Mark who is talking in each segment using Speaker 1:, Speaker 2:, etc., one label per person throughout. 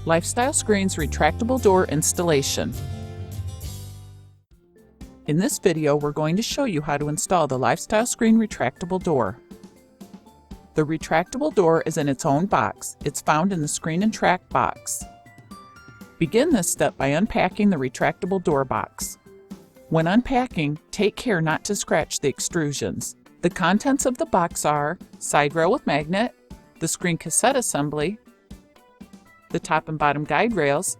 Speaker 1: Lifestyle Screen's retractable door installation. In this video, we're going to show you how to install the Lifestyle Screen retractable door. The retractable door is in its own box. It's found in the Screen and Track box. Begin this step by unpacking the retractable door box. When unpacking, take care not to scratch the extrusions. The contents of the box are side rail with magnet, the screen cassette assembly, the top and bottom guide rails,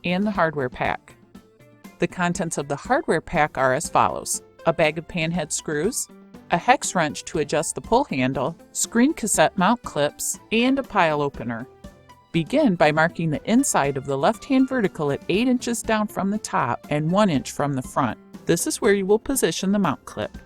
Speaker 1: and the hardware pack. The contents of the hardware pack are as follows: a bag of panhead screws, a hex wrench to adjust the pull handle, screen cassette mount clips, and a pile opener. Begin by marking the inside of the left-hand vertical at 8 inches down from the top and 1 inch from the front. This is where you will position the mount clip.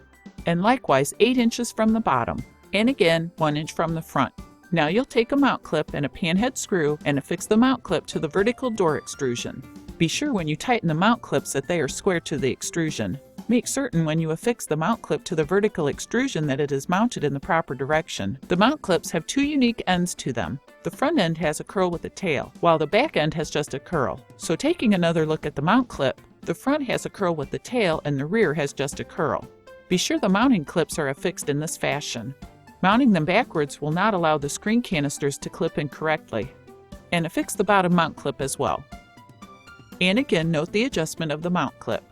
Speaker 1: And likewise 8 inches from the bottom, and again 1 inch from the front. Now you'll take a mount clip and a panhead screw and affix the mount clip to the vertical door extrusion. Be sure when you tighten the mount clips that they are square to the extrusion. Make certain when you affix the mount clip to the vertical extrusion that it is mounted in the proper direction. The mount clips have two unique ends to them. The front end has a curl with a tail, while the back end has just a curl. So taking another look at the mount clip, the front has a curl with the tail and the rear has just a curl. Be sure the mounting clips are affixed in this fashion. Mounting them backwards will not allow the screen canisters to clip in correctly. And affix the bottom mount clip as well. And again, note the adjustment of the mount clip.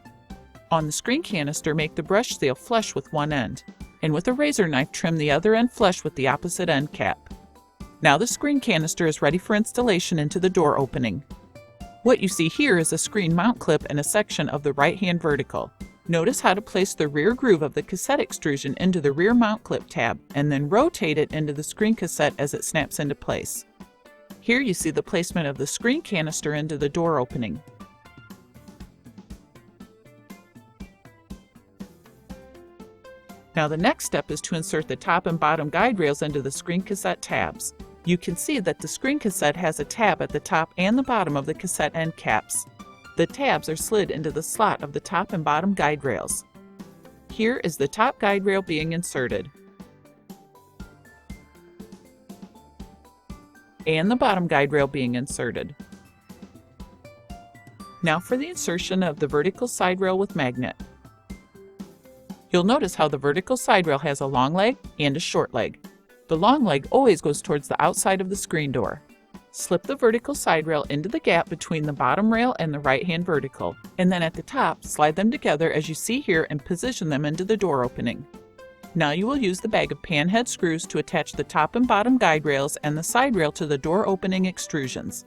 Speaker 1: On the screen canister, make the brush seal flush with one end, and with a razor knife trim the other end flush with the opposite end cap. Now the screen canister is ready for installation into the door opening. What you see here is a screen mount clip and a section of the right-hand vertical. Notice how to place the rear groove of the cassette extrusion into the rear mount clip tab, and then rotate it into the screen cassette as it snaps into place. Here you see the placement of the screen canister into the door opening. Now the next step is to insert the top and bottom guide rails into the screen cassette tabs. You can see that the screen cassette has a tab at the top and the bottom of the cassette end caps. The tabs are slid into the slot of the top and bottom guide rails. Here is the top guide rail being inserted, and the bottom guide rail being inserted. Now for the insertion of the vertical side rail with magnet. You'll notice how the vertical side rail has a long leg and a short leg. The long leg always goes towards the outside of the screen door. Slip the vertical side rail into the gap between the bottom rail and the right-hand vertical, and then at the top, slide them together as you see here and position them into the door opening. Now you will use the bag of panhead screws to attach the top and bottom guide rails and the side rail to the door opening extrusions.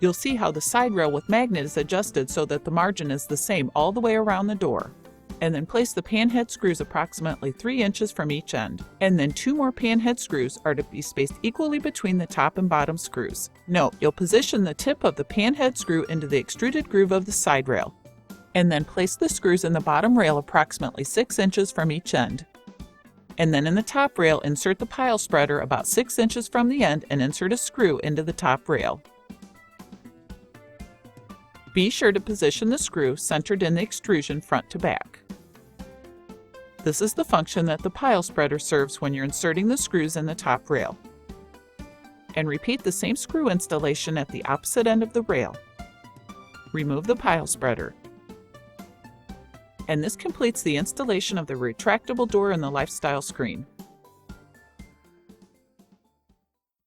Speaker 1: You'll see how the side rail with magnet is adjusted so that the margin is the same all the way around the door. And then place the panhead screws approximately 3 inches from each end. And then 2 more panhead screws are to be spaced equally between the top and bottom screws. Note, you'll position the tip of the panhead screw into the extruded groove of the side rail. And then place the screws in the bottom rail approximately 6 inches from each end. And then in the top rail, insert the pile spreader about 6 inches from the end and insert a screw into the top rail. Be sure to position the screw centered in the extrusion front to back. This is the function that the pile spreader serves when you're inserting the screws in the top rail. And repeat the same screw installation at the opposite end of the rail. Remove the pile spreader. And this completes the installation of the retractable door in the Lifestyle Screen.